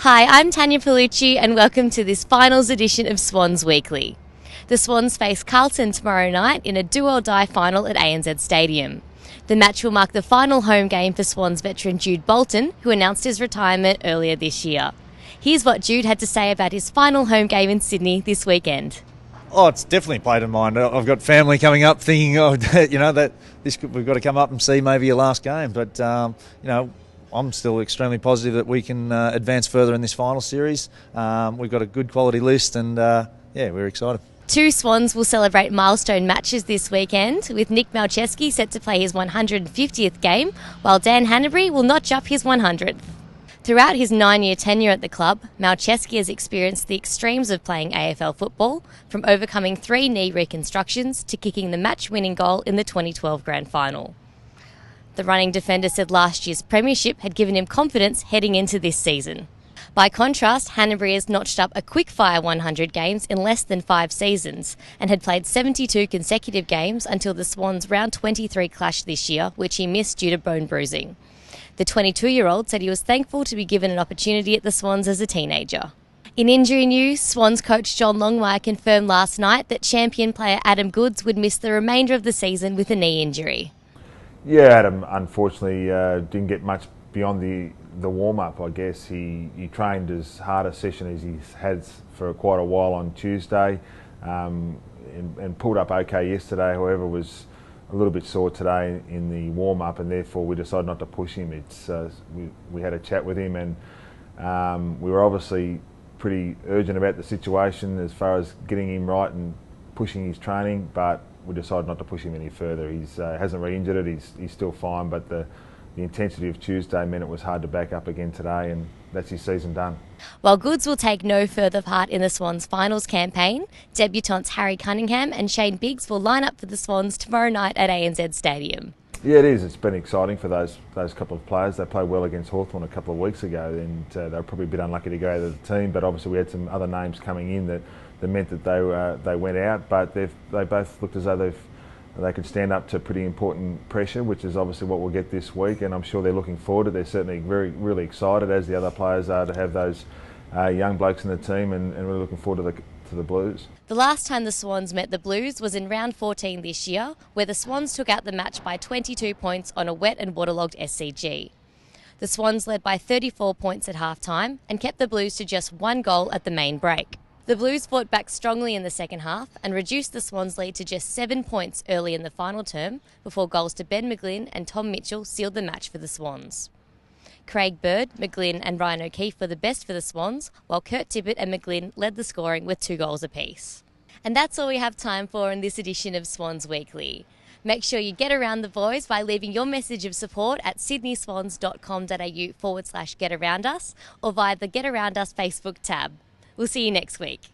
Hi, I'm Tanya Palucci and welcome to this finals edition of Swans Weekly. The Swans face Carlton tomorrow night in a do-or-die final at ANZ Stadium. The match will mark the final home game for Swans veteran Jude Bolton, who announced his retirement earlier this year. Here's what Jude had to say about his final home game in Sydney this weekend. Oh, it's definitely played in mind. I've got family coming up thinking, we've got to come up and see maybe your last game. But, I'm still extremely positive that we can advance further in this final series. We've got a good quality list and, we're excited. Two Swans will celebrate milestone matches this weekend, with Nick Malceski set to play his 150th game, while Dan Hannebery will notch up his 100th. Throughout his 9-year tenure at the club, Malceski has experienced the extremes of playing AFL football, from overcoming 3 knee reconstructions to kicking the match-winning goal in the 2012 Grand Final. The running defender said last year's premiership had given him confidence heading into this season. By contrast, Hannebery has notched up a quick-fire 100 games in less than 5 seasons and had played 72 consecutive games until the Swans' round 23 clash this year, which he missed due to bone bruising. The 22-year-old said he was thankful to be given an opportunity at the Swans as a teenager. In injury news, Swans coach John Longmire confirmed last night that champion player Adam Goodes would miss the remainder of the season with a knee injury. Yeah, Adam unfortunately didn't get much beyond the warm-up, I guess. He trained as hard a session as he has for quite a while on Tuesday and pulled up okay yesterday, however was a little bit sore today in the warm-up, and therefore we decided not to push him. We had a chat with him and we were obviously pretty urgent about the situation as far as getting him right and pushing his training, but we decided not to push him any further. He hasn't re-injured it, he's still fine, but the intensity of Tuesday meant it was hard to back up again today, and that's his season done. While Goodes will take no further part in the Swans finals campaign, debutants Harry Cunningham and Shane Biggs will line up for the Swans tomorrow night at ANZ Stadium. Yeah, it is. It's been exciting for those couple of players. They played well against Hawthorn a couple of weeks ago, and they were probably a bit unlucky to go out of the team, but obviously we had some other names coming in that meant that they went out, but they both looked as though they could stand up to pretty important pressure, which is obviously what we'll get this week, and I'm sure they're looking forward to it. They're certainly really excited, as the other players are, to have those young blokes in the team, and really looking forward to the Blues. The last time the Swans met the Blues was in round 14 this year, where the Swans took out the match by 22 points on a wet and waterlogged SCG. The Swans led by 34 points at half-time and kept the Blues to just 1 goal at the main break. The Blues fought back strongly in the second half and reduced the Swans' lead to just 7 points early in the final term, before goals to Ben McGlynn and Tom Mitchell sealed the match for the Swans. Craig Bird, McGlynn and Ryan O'Keefe were the best for the Swans, while Kurt Tippett and McGlynn led the scoring with 2 goals apiece. And that's all we have time for in this edition of Swans Weekly. Make sure you get around the boys by leaving your message of support at sydneyswans.com.au/getaroundus or via the Get Around Us Facebook tab. We'll see you next week.